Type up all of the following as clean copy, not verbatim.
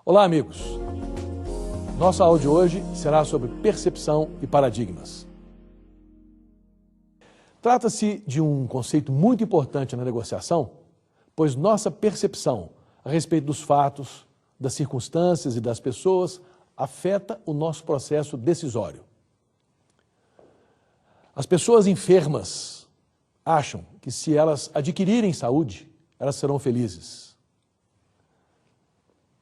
Olá, amigos! Nossa aula de hoje será sobre percepção e paradigmas. Trata-se de um conceito muito importante na negociação, pois nossa percepção a respeito dos fatos, das circunstâncias e das pessoas afeta o nosso processo decisório. As pessoas enfermas acham que se elas adquirirem saúde, elas serão felizes.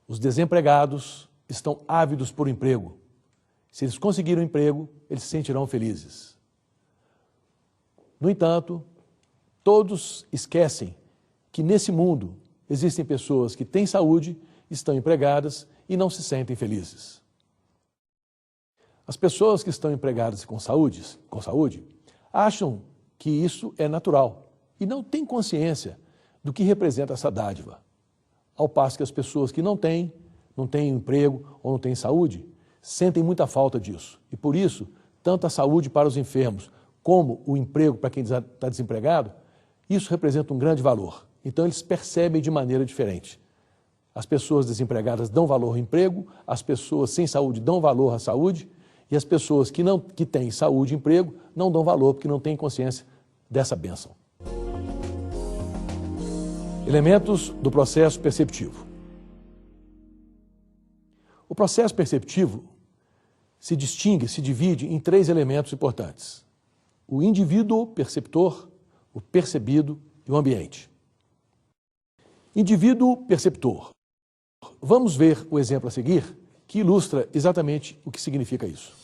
Os desempregados estão ávidos por emprego. Se eles conseguirem um emprego, eles se sentirão felizes. No entanto, todos esquecem que nesse mundo existem pessoas que têm saúde, estão empregadas e não se sentem felizes. As pessoas que estão empregadas com saúde, acham que isso é natural e não têm consciência do que representa essa dádiva. Ao passo que as pessoas que não têm emprego ou não têm saúde, sentem muita falta disso. E por isso, tanto a saúde para os enfermos como o emprego para quem está desempregado, isso representa um grande valor. Então eles percebem de maneira diferente. As pessoas desempregadas dão valor ao emprego, as pessoas sem saúde dão valor à saúde, e as pessoas que têm saúde e emprego não dão valor porque não têm consciência dessa bênção. Elementos do processo perceptivo. O processo perceptivo se divide em 3 elementos importantes: o indivíduo perceptor, o percebido e o ambiente. Indivíduo perceptor. Vamos ver o exemplo a seguir, que ilustra exatamente o que significa isso.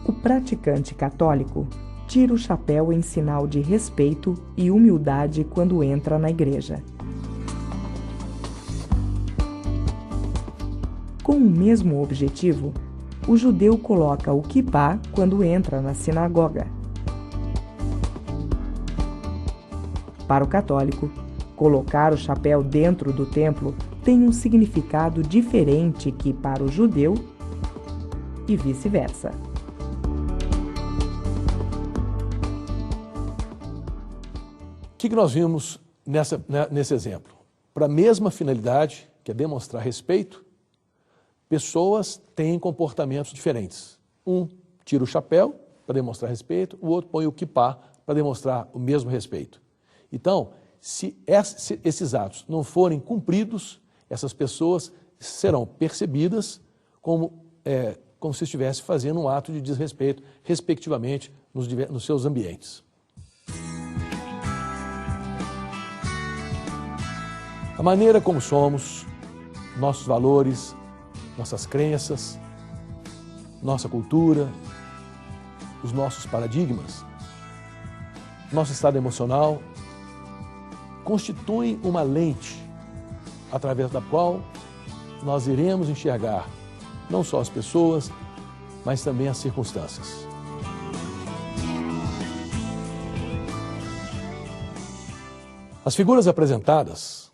O praticante católico tira o chapéu em sinal de respeito e humildade quando entra na igreja. Com o mesmo objetivo, o judeu coloca o quipá quando entra na sinagoga. Para o católico, colocar o chapéu dentro do templo tem um significado diferente que para o judeu e vice-versa. O que nós vimos nesse exemplo? Para a mesma finalidade, que é demonstrar respeito, pessoas têm comportamentos diferentes. Um tira o chapéu para demonstrar respeito, o outro põe o quipá para demonstrar o mesmo respeito. Então, se esses atos não forem cumpridos, essas pessoas serão percebidas como se estivesse fazendo um ato de desrespeito, respectivamente, nos seus ambientes. A maneira como somos, nossos valores, nossas crenças, nossa cultura, os nossos paradigmas, nosso estado emocional, constituem uma lente através da qual nós iremos enxergar não só as pessoas, mas também as circunstâncias. As figuras apresentadas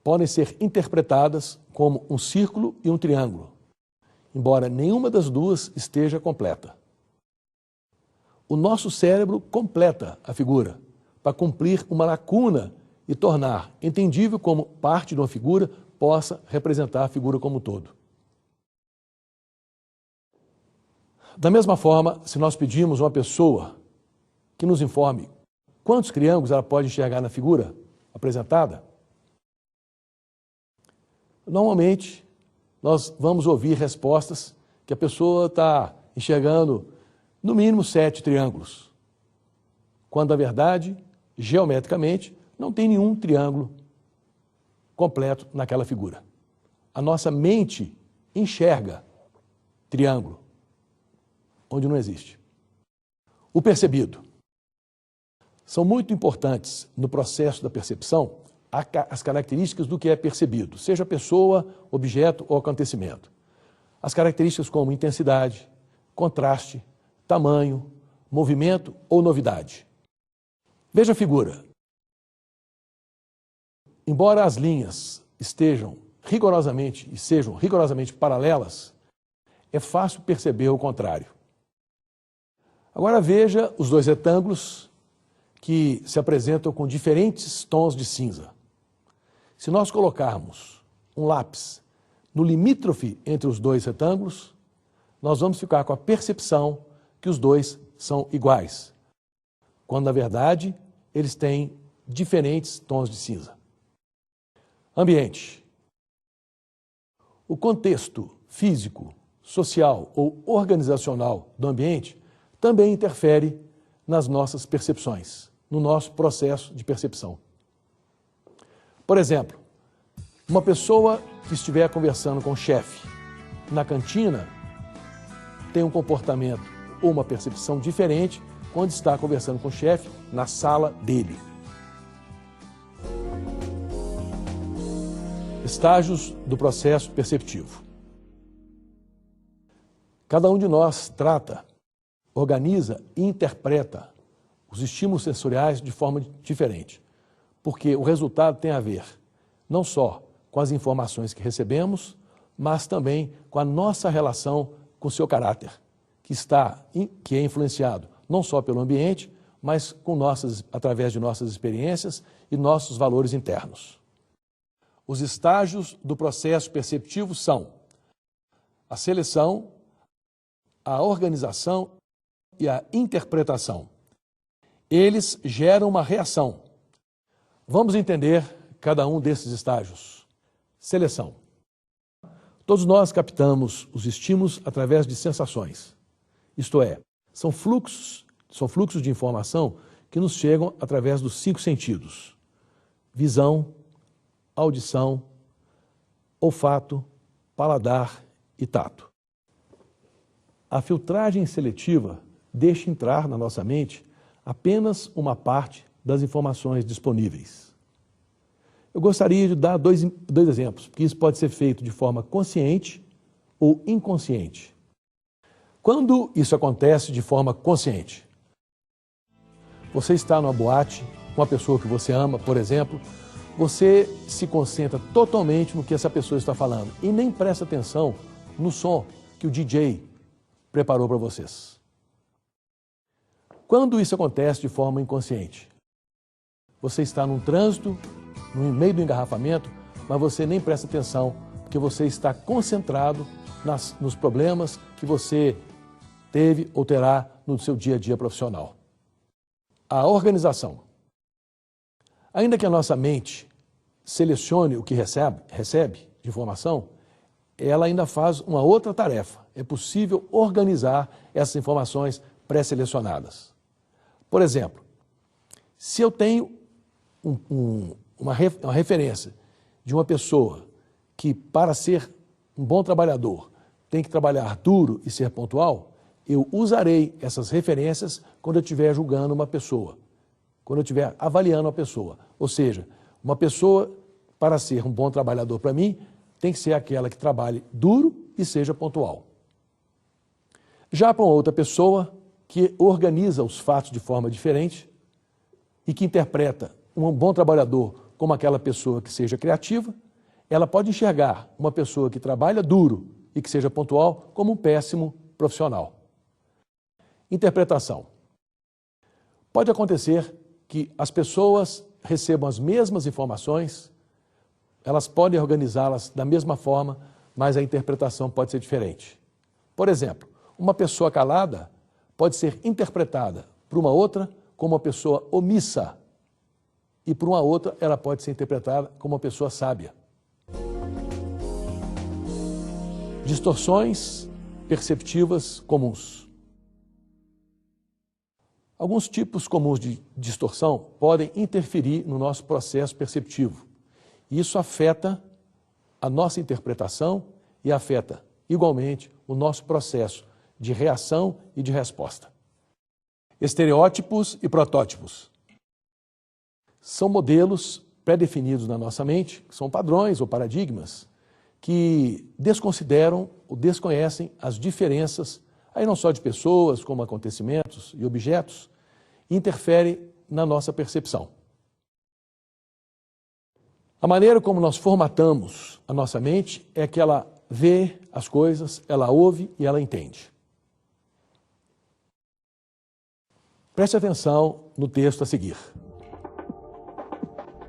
podem ser interpretadas como um círculo e um triângulo, embora nenhuma das duas esteja completa. O nosso cérebro completa a figura para cumprir uma lacuna e tornar entendível como parte de uma figura possa representar a figura como um todo. Da mesma forma, se nós pedimos a uma pessoa que nos informe quantos triângulos ela pode enxergar na figura apresentada, normalmente nós vamos ouvir respostas que a pessoa está enxergando no mínimo 7 triângulos, quando na verdade, geometricamente, não tem nenhum triângulo completo naquela figura. A nossa mente enxerga triângulo, onde não existe. O percebido. São muito importantes no processo da percepção as características do que é percebido, seja pessoa, objeto ou acontecimento. As características como intensidade, contraste, tamanho, movimento ou novidade. Veja a figura. Embora as linhas sejam rigorosamente paralelas, é fácil perceber o contrário. Agora veja os 2 retângulos que se apresentam com diferentes tons de cinza. Se nós colocarmos um lápis no limítrofe entre os dois retângulos, nós vamos ficar com a percepção que os dois são iguais, quando na verdade eles têm diferentes tons de cinza. Ambiente. O contexto físico, social ou organizacional do ambiente também interfere nas nossas percepções, no nosso processo de percepção. Por exemplo, uma pessoa que estiver conversando com o chefe na cantina tem um comportamento ou uma percepção diferente quando está conversando com o chefe na sala dele. Estágios do processo perceptivo. Cada um de nós trata, organiza e interpreta os estímulos sensoriais de forma diferente, porque o resultado tem a ver não só com as informações que recebemos, mas também com a nossa relação com o seu caráter, que é influenciado não só pelo ambiente, mas através de nossas experiências e nossos valores internos. Os estágios do processo perceptivo são a seleção, a organização e a interpretação. Eles geram uma reação. Vamos entender cada um desses estágios. Seleção. Todos nós captamos os estímulos através de sensações. Isto é, são fluxos de informação que nos chegam através dos 5 sentidos: visão, audição, olfato, paladar e tato. A filtragem seletiva deixa entrar na nossa mente apenas uma parte das informações disponíveis. Eu gostaria de dar dois exemplos, porque isso pode ser feito de forma consciente ou inconsciente. Quando isso acontece de forma consciente, você está numa boate com uma pessoa que você ama, por exemplo, você se concentra totalmente no que essa pessoa está falando e nem presta atenção no som que o DJ preparou para vocês. Quando isso acontece de forma inconsciente, você está num trânsito, no meio do engarrafamento, mas você nem presta atenção, porque você está concentrado nos problemas que você teve ou terá no seu dia a dia profissional. A organização. Ainda que a nossa mente selecione o que recebe de informação, ela ainda faz uma outra tarefa. É possível organizar essas informações pré-selecionadas. Por exemplo, se eu tenho uma referência de uma pessoa que, para ser um bom trabalhador, tem que trabalhar duro e ser pontual, eu usarei essas referências quando eu estiver julgando uma pessoa, quando eu estiver avaliando uma pessoa. Ou seja, uma pessoa, para ser um bom trabalhador para mim, tem que ser aquela que trabalhe duro e seja pontual. Já para uma outra pessoa que organiza os fatos de forma diferente e que interpreta um bom trabalhador como aquela pessoa que seja criativa, ela pode enxergar uma pessoa que trabalha duro e que seja pontual como um péssimo profissional. Interpretação. Pode acontecer que as pessoas recebam as mesmas informações, elas podem organizá-las da mesma forma, mas a interpretação pode ser diferente. Por exemplo, uma pessoa calada pode ser interpretada por uma outra como uma pessoa omissa e por uma outra ela pode ser interpretada como uma pessoa sábia. Distorções perceptivas comuns. Alguns tipos comuns de distorção podem interferir no nosso processo perceptivo. E isso afeta a nossa interpretação e afeta, igualmente, o nosso processo de reação e de resposta. Estereótipos e protótipos. São modelos pré-definidos na nossa mente, que são padrões ou paradigmas, que desconsideram ou desconhecem as diferenças, aí não só de pessoas, como acontecimentos e objetos, e interferem na nossa percepção. A maneira como nós formatamos a nossa mente é que ela vê as coisas, ela ouve e ela entende. Preste atenção no texto a seguir.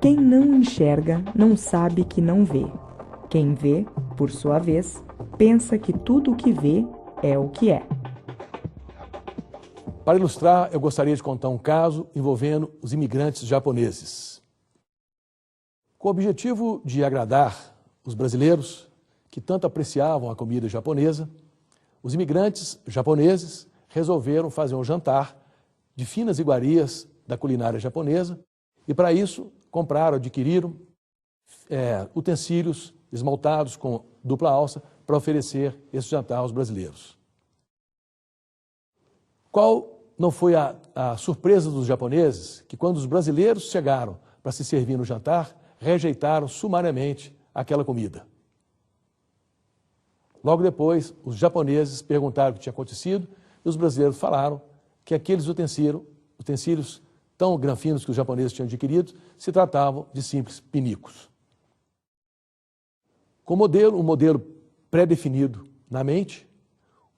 Quem não enxerga não sabe que não vê. Quem vê, por sua vez, pensa que tudo o que vê é o que é. Para ilustrar, eu gostaria de contar um caso envolvendo os imigrantes japoneses. Com o objetivo de agradar os brasileiros que tanto apreciavam a comida japonesa, os imigrantes japoneses resolveram fazer um jantar de finas iguarias da culinária japonesa e, para isso, adquiriram utensílios esmaltados com dupla alça para oferecer esse jantar aos brasileiros. Qual não foi a surpresa dos japoneses que, quando os brasileiros chegaram para se servir no jantar, rejeitaram sumariamente aquela comida? Logo depois, os japoneses perguntaram o que tinha acontecido e os brasileiros falaram que aqueles utensílios tão granfinos que os japoneses tinham adquirido se tratavam de simples pinicos. Com um modelo pré-definido na mente,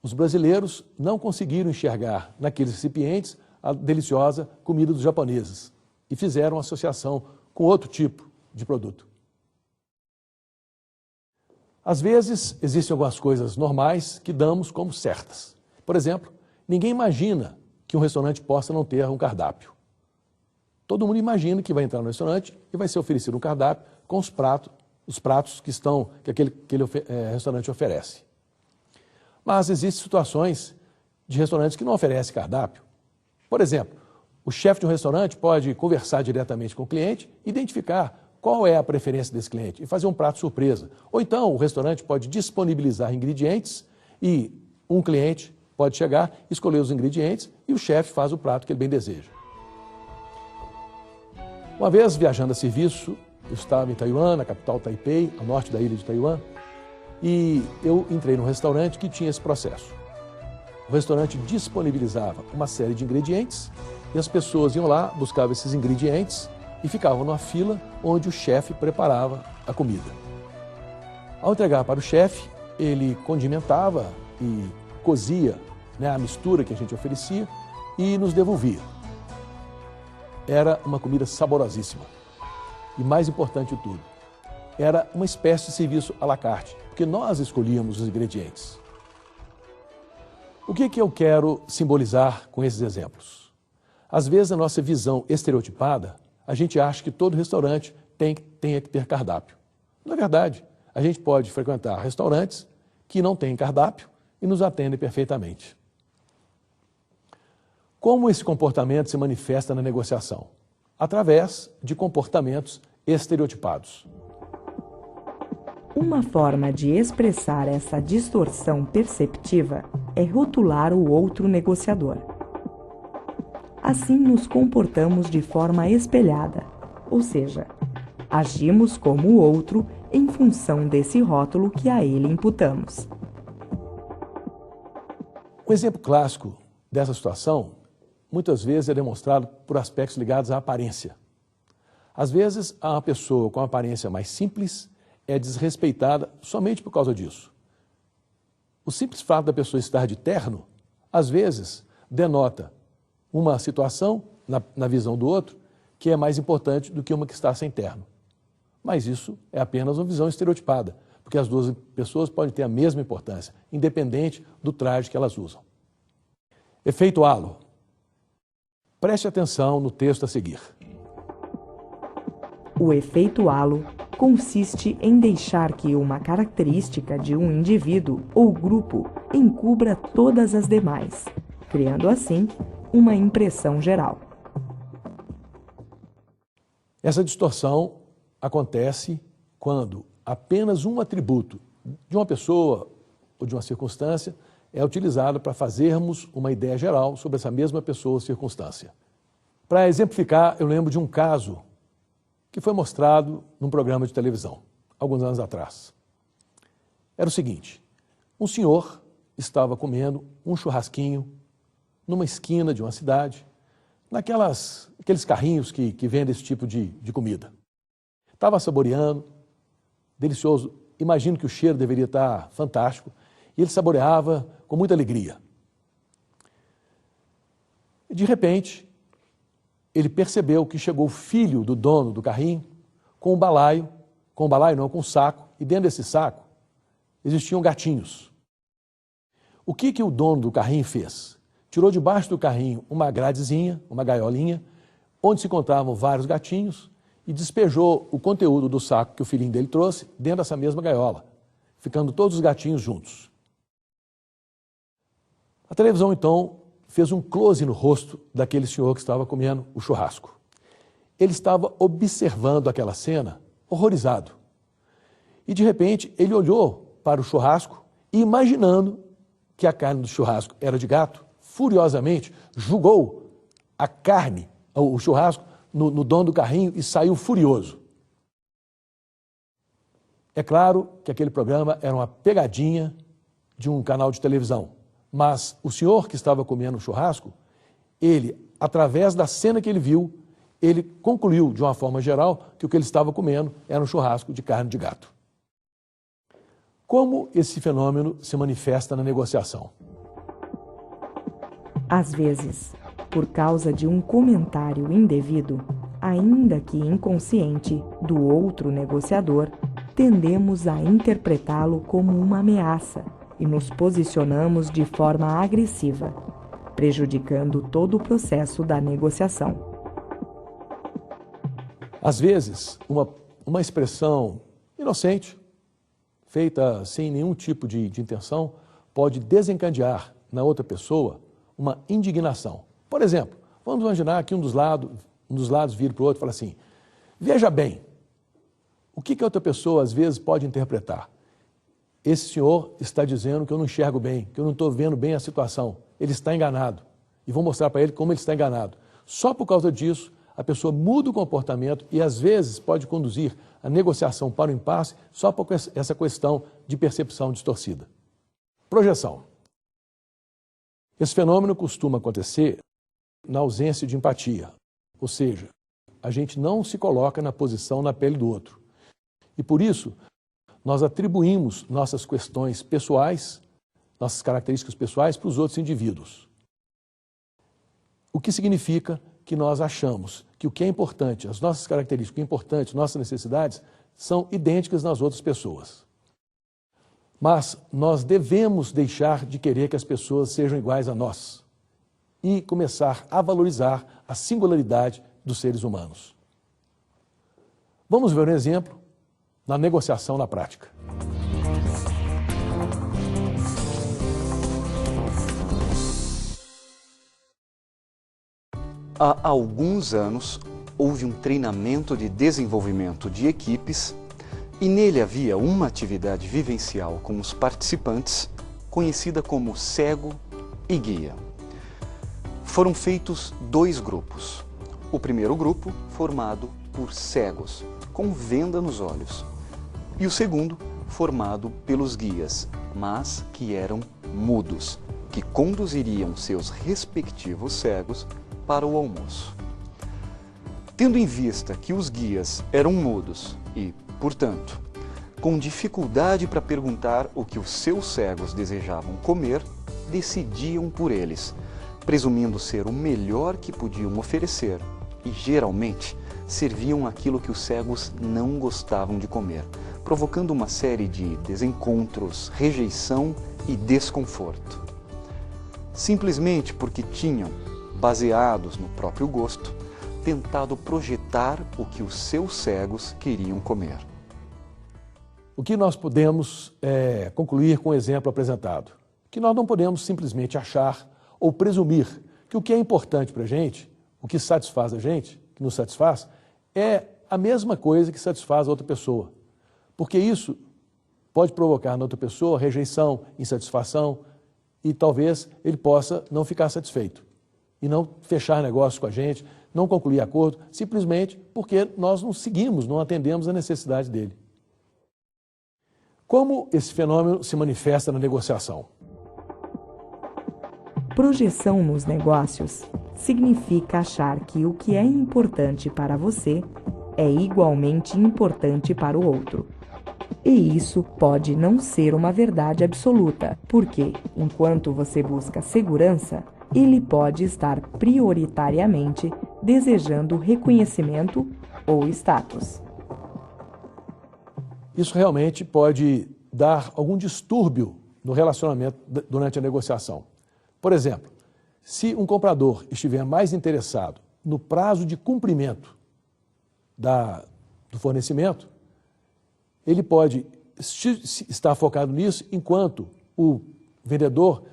os brasileiros não conseguiram enxergar naqueles recipientes a deliciosa comida dos japoneses e fizeram associação com outro tipo de produto. Às vezes, existem algumas coisas normais que damos como certas. Por exemplo, ninguém imagina que um restaurante possa não ter um cardápio. Todo mundo imagina que vai entrar no restaurante e vai ser oferecido um cardápio com os pratos que aquele restaurante oferece. Mas existem situações de restaurantes que não oferecem cardápio. Por exemplo, o chefe de um restaurante pode conversar diretamente com o cliente, identificar qual é a preferência desse cliente e fazer um prato surpresa. Ou então o restaurante pode disponibilizar ingredientes e um cliente pode chegar, escolher os ingredientes e o chefe faz o prato que ele bem deseja. Uma vez viajando a serviço, eu estava em Taiwan, na capital Taipei, a norte da ilha de Taiwan, e eu entrei num restaurante que tinha esse processo. O restaurante disponibilizava uma série de ingredientes e as pessoas iam lá, buscavam esses ingredientes e ficavam numa fila onde o chefe preparava a comida. Ao entregar para o chefe, ele condimentava e cozia a mistura que a gente oferecia e nos devolvia. Era uma comida saborosíssima. E mais importante de tudo, era uma espécie de serviço à la carte, porque nós escolhíamos os ingredientes. O que eu quero simbolizar com esses exemplos? Às vezes, na nossa visão estereotipada, a gente acha que todo restaurante tem que ter cardápio. Na verdade, a gente pode frequentar restaurantes que não têm cardápio e nos atendem perfeitamente. Como esse comportamento se manifesta na negociação? Através de comportamentos estereotipados. Uma forma de expressar essa distorção perceptiva é rotular o outro negociador. Assim nos comportamos de forma espelhada, ou seja, agimos como o outro em função desse rótulo que a ele imputamos. Um exemplo clássico dessa situação, muitas vezes é demonstrado por aspectos ligados à aparência. Às vezes, uma pessoa com uma aparência mais simples é desrespeitada somente por causa disso. O simples fato da pessoa estar de terno, às vezes, denota uma situação, na visão do outro, que é mais importante do que uma que está sem terno. Mas isso é apenas uma visão estereotipada, porque as duas pessoas podem ter a mesma importância, independente do traje que elas usam. Efeito halo. Preste atenção no texto a seguir. O efeito halo consiste em deixar que uma característica de um indivíduo ou grupo encubra todas as demais, criando assim uma impressão geral. Essa distorção acontece quando apenas um atributo de uma pessoa ou de uma circunstância é utilizado para fazermos uma ideia geral sobre essa mesma pessoa ou circunstância. Para exemplificar, eu lembro de um caso que foi mostrado num programa de televisão, alguns anos atrás. Era o seguinte: um senhor estava comendo um churrasquinho numa esquina de uma cidade, aqueles carrinhos que vendem esse tipo de comida. Estava saboreando, delicioso, imagino que o cheiro deveria estar fantástico, e ele saboreava com muita alegria. E de repente, ele percebeu que chegou o filho do dono do carrinho com um saco, e dentro desse saco existiam gatinhos. O que o dono do carrinho fez? Tirou debaixo do carrinho uma gradezinha, uma gaiolinha, onde se encontravam vários gatinhos, e despejou o conteúdo do saco que o filhinho dele trouxe dentro dessa mesma gaiola, ficando todos os gatinhos juntos. A televisão, então, fez um close no rosto daquele senhor que estava comendo o churrasco. Ele estava observando aquela cena, horrorizado. E, de repente, ele olhou para o churrasco e, imaginando que a carne do churrasco era de gato, furiosamente jogou a carne, o churrasco, no dono do carrinho e saiu furioso. É claro que aquele programa era uma pegadinha de um canal de televisão, mas o senhor que estava comendo o churrasco, ele, através da cena que ele viu, ele concluiu, de uma forma geral, que o que ele estava comendo era um churrasco de carne de gato. Como esse fenômeno se manifesta na negociação? Às vezes, por causa de um comentário indevido, ainda que inconsciente, do outro negociador, tendemos a interpretá-lo como uma ameaça e nos posicionamos de forma agressiva, prejudicando todo o processo da negociação. Às vezes, uma expressão inocente, feita sem nenhum tipo de intenção, pode desencadear na outra pessoa uma indignação. Por exemplo, vamos imaginar que um dos lados vira para o outro e fala assim: veja bem, o que a outra pessoa às vezes pode interpretar? Esse senhor está dizendo que eu não enxergo bem, que eu não estou vendo bem a situação. Ele está enganado. E vou mostrar para ele como ele está enganado. Só por causa disso, a pessoa muda o comportamento e às vezes pode conduzir a negociação para o impasse só por essa questão de percepção distorcida. Projeção. Esse fenômeno costuma acontecer na ausência de empatia, ou seja, a gente não se coloca na posição na pele do outro. E por isso, nós atribuímos nossas questões pessoais, nossas características pessoais para os outros indivíduos. O que significa que nós achamos que o que é importante, as nossas características, o que é importante, nossas necessidades, são idênticas nas outras pessoas. Mas nós devemos deixar de querer que as pessoas sejam iguais a nós e começar a valorizar a singularidade dos seres humanos. Vamos ver um exemplo na negociação na prática. Há alguns anos, houve um treinamento de desenvolvimento de equipes e nele havia uma atividade vivencial com os participantes, conhecida como cego e guia. Foram feitos 2 grupos. O primeiro grupo, formado por cegos, com venda nos olhos, e o segundo, formado pelos guias, mas que eram mudos, que conduziriam seus respectivos cegos para o almoço. Tendo em vista que os guias eram mudos e, portanto, com dificuldade para perguntar o que os seus cegos desejavam comer, decidiam por eles, presumindo ser o melhor que podiam oferecer e, geralmente, serviam aquilo que os cegos não gostavam de comer, provocando uma série de desencontros, rejeição e desconforto. Simplesmente porque tinham, baseados no próprio gosto, tentado projetar o que os seus cegos queriam comer. O que nós podemos concluir com o exemplo apresentado? Que nós não podemos simplesmente achar ou presumir que o que é importante para a gente, o que satisfaz a gente, que nos satisfaz, é a mesma coisa que satisfaz a outra pessoa. Porque isso pode provocar na outra pessoa rejeição, insatisfação e talvez ele possa não ficar satisfeito e não fechar negócio com a gente, não concluir acordo, simplesmente porque nós não seguimos, não atendemos a necessidade dele. Como esse fenômeno se manifesta na negociação? Projeção nos negócios significa achar que o que é importante para você é igualmente importante para o outro. E isso pode não ser uma verdade absoluta, porque, enquanto você busca segurança, ele pode estar prioritariamente desejando reconhecimento ou status. isso realmente pode dar algum distúrbio no relacionamento durante a negociação. Por exemplo, se um comprador estiver mais interessado no prazo de cumprimento do fornecimento, ele pode estar focado nisso, enquanto o vendedor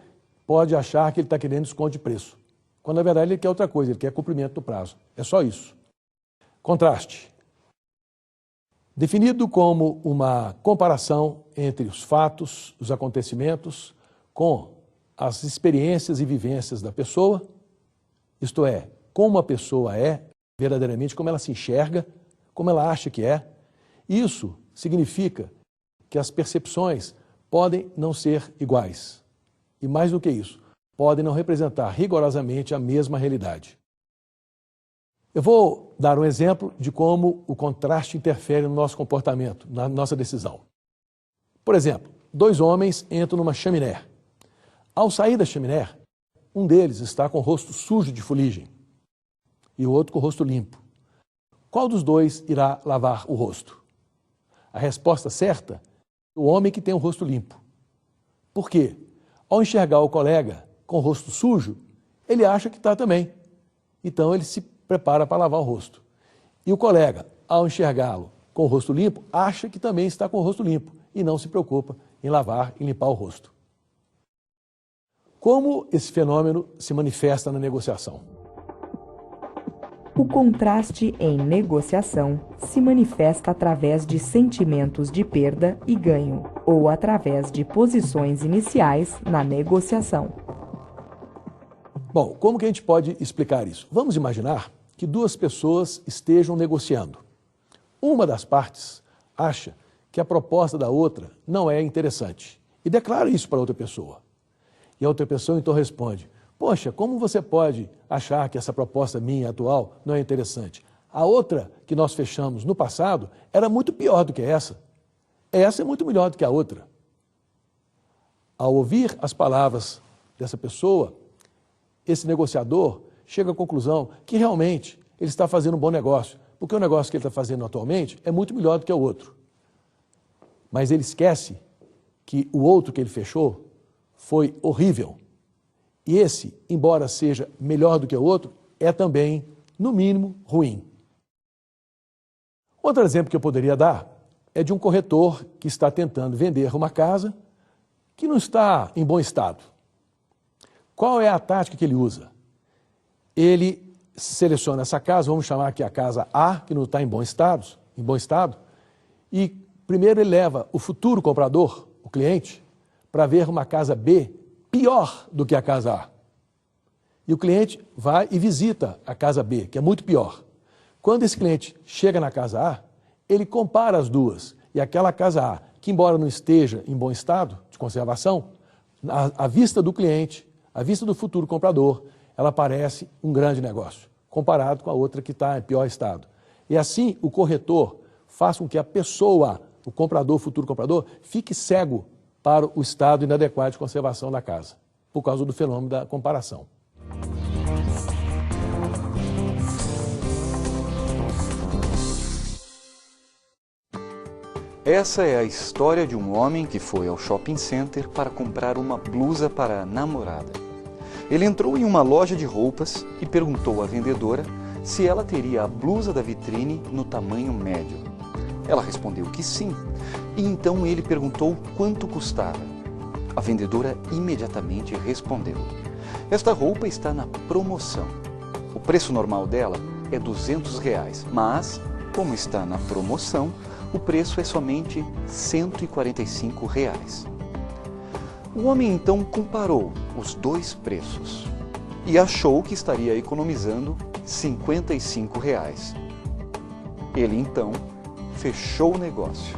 pode achar que ele está querendo desconto de preço, quando na verdade ele quer outra coisa, ele quer cumprimento do prazo. É só isso. Contraste. Definido como uma comparação entre os fatos, os acontecimentos, com as experiências e vivências da pessoa, isto é, como a pessoa é verdadeiramente, como ela se enxerga, como ela acha que é. Isso significa que as percepções podem não ser iguais. E mais do que isso, podem não representar rigorosamente a mesma realidade. Eu vou dar um exemplo de como o contraste interfere no nosso comportamento, na nossa decisão. Por exemplo, dois homens entram numa chaminé. Ao sair da chaminé, um deles está com o rosto sujo de fuligem e o outro com o rosto limpo. Qual dos dois irá lavar o rosto? A resposta certa é o homem que tem o rosto limpo. Por quê? Ao enxergar o colega com o rosto sujo, ele acha que está também. Então ele se prepara para lavar o rosto. E o colega, ao enxergá-lo com o rosto limpo, acha que também está com o rosto limpo e não se preocupa em lavar e limpar o rosto. Como esse fenômeno se manifesta na negociação? O contraste em negociação se manifesta através de sentimentos de perda e ganho, ou através de posições iniciais na negociação. Bom, como que a gente pode explicar isso? Vamos imaginar que duas pessoas estejam negociando. Uma das partes acha que a proposta da outra não é interessante e declara isso para outra pessoa. E a outra pessoa então responde: poxa, como você pode achar que essa proposta minha atual não é interessante? A outra que nós fechamos no passado era muito pior do que essa. Essa é muito melhor do que a outra. Ao ouvir as palavras dessa pessoa, esse negociador chega à conclusão que realmente ele está fazendo um bom negócio, porque o negócio que ele está fazendo atualmente é muito melhor do que o outro. Mas ele esquece que o outro que ele fechou foi horrível. E esse, embora seja melhor do que o outro, é também, no mínimo, ruim. Outro exemplo que eu poderia dar é de um corretor que está tentando vender uma casa que não está em bom estado. Qual é a tática que ele usa? Ele seleciona essa casa, vamos chamar aqui a casa A, que não está em bom estado, e primeiro ele leva o futuro comprador, o cliente, para ver uma casa B pior do que a casa A. E o cliente vai e visita a casa B, que é muito pior. Quando esse cliente chega na casa A, ele compara as duas. E aquela casa A, que embora não esteja em bom estado de conservação, à vista do cliente, à vista do futuro comprador, ela parece um grande negócio, comparado com a outra que está em pior estado. E assim o corretor faz com que a pessoa, o comprador, o futuro comprador, fique cego para o estado inadequado de conservação da casa, por causa do fenômeno da comparação. Essa é a história de um homem que foi ao shopping center para comprar uma blusa para a namorada. Ele entrou em uma loja de roupas e perguntou à vendedora se ela teria a blusa da vitrine no tamanho médio. Ela respondeu que sim, e então ele perguntou quanto custava. A vendedora imediatamente respondeu: esta roupa está na promoção. O preço normal dela é R$200, mas, como está na promoção, o preço é somente R$145. O homem então comparou os dois preços e achou que estaria economizando R$55. Ele então fechou o negócio.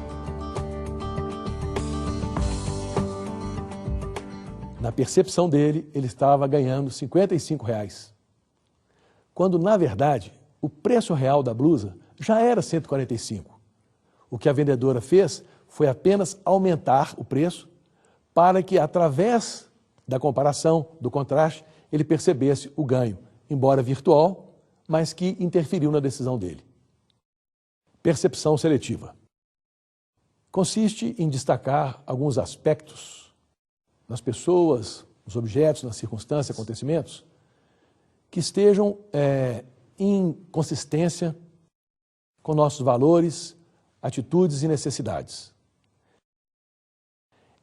Na percepção dele, ele estava ganhando R$55, quando na verdade o preço real da blusa já era R$145. O que a vendedora fez foi apenas aumentar o preço para que, através da comparação, do contraste, ele percebesse o ganho, embora virtual, mas que interferiu na decisão dele. Percepção seletiva. consiste em destacar alguns aspectos nas pessoas, nos objetos, nas circunstâncias, acontecimentos, que estejam em consistência com nossos valores, atitudes e necessidades.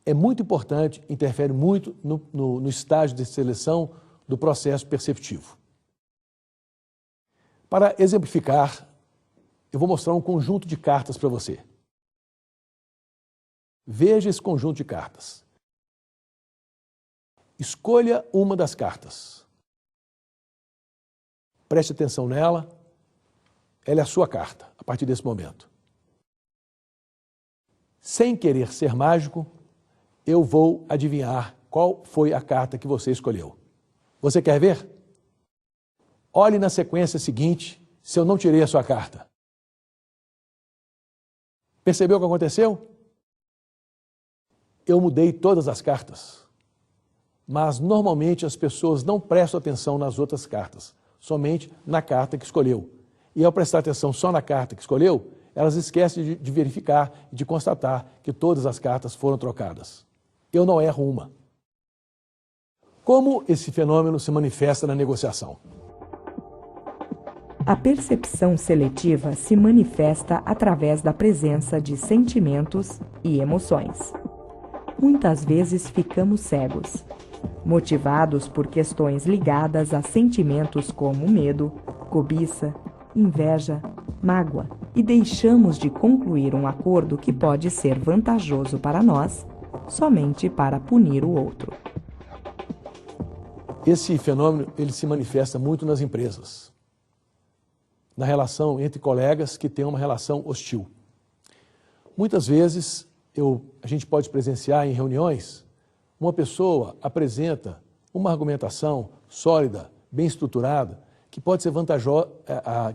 É muito importante, interfere muito no estágio de seleção do processo perceptivo. Para exemplificar, eu vou mostrar um conjunto de cartas para você. Veja esse conjunto de cartas. Escolha uma das cartas. Preste atenção nela. Ela é a sua carta, a partir desse momento. Sem querer ser mágico, eu vou adivinhar qual foi a carta que você escolheu. Você quer ver? Olhe na sequência seguinte se eu não tirei a sua carta. Percebeu o que aconteceu? Eu mudei todas as cartas. Mas normalmente as pessoas não prestam atenção nas outras cartas, somente na carta que escolheu. E ao prestar atenção só na carta que escolheu, elas esquecem de verificar e de constatar que todas as cartas foram trocadas. Eu não erro uma. Como esse fenômeno se manifesta na negociação? A percepção seletiva se manifesta através da presença de sentimentos e emoções. Muitas vezes ficamos cegos, motivados por questões ligadas a sentimentos como medo, cobiça, inveja, mágoa, e deixamos de concluir um acordo que pode ser vantajoso para nós, somente para punir o outro. Esse fenômeno ele se manifesta muito nas empresas, na relação entre colegas que têm uma relação hostil. Muitas vezes a gente pode presenciar em reuniões, uma pessoa apresenta uma argumentação sólida, bem estruturada, que pode ser vantajosa,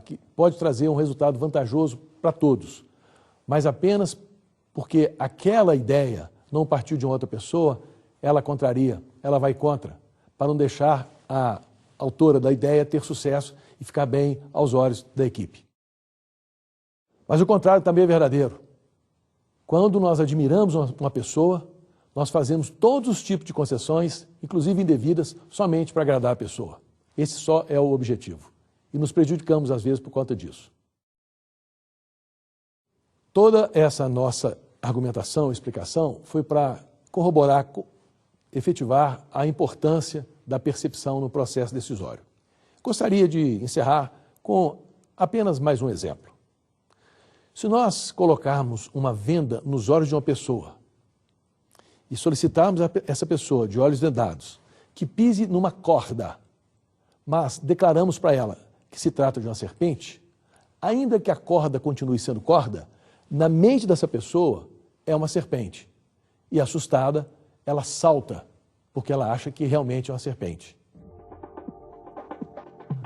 que pode trazer um resultado vantajoso para todos, mas apenas porque aquela ideia não partiu de uma outra pessoa, ela contraria, ela vai contra, para não deixar a autora da ideia ter sucesso e ficar bem aos olhos da equipe. Mas o contrário também é verdadeiro. Quando nós admiramos uma pessoa, nós fazemos todos os tipos de concessões, inclusive indevidas, somente para agradar a pessoa. Esse só é o objetivo. E nos prejudicamos, às vezes, por conta disso. Toda essa nossa argumentação, explicação, foi para corroborar, efetivar a importância da percepção no processo decisório. Gostaria de encerrar com apenas mais um exemplo. Se nós colocarmos uma venda nos olhos de uma pessoa e solicitarmos a essa pessoa, de olhos vendados, que pise numa corda, mas declaramos para ela que se trata de uma serpente, ainda que a corda continue sendo corda, na mente dessa pessoa é uma serpente. E assustada, ela salta, porque ela acha que realmente é uma serpente.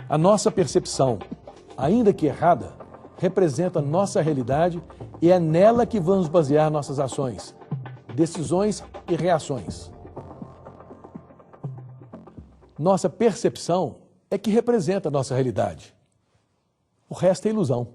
A nossa percepção, ainda que errada, representa a nossa realidade e é nela que vamos basear nossas ações, decisões e reações. Nossa percepção é que representa a nossa realidade. O resto é ilusão.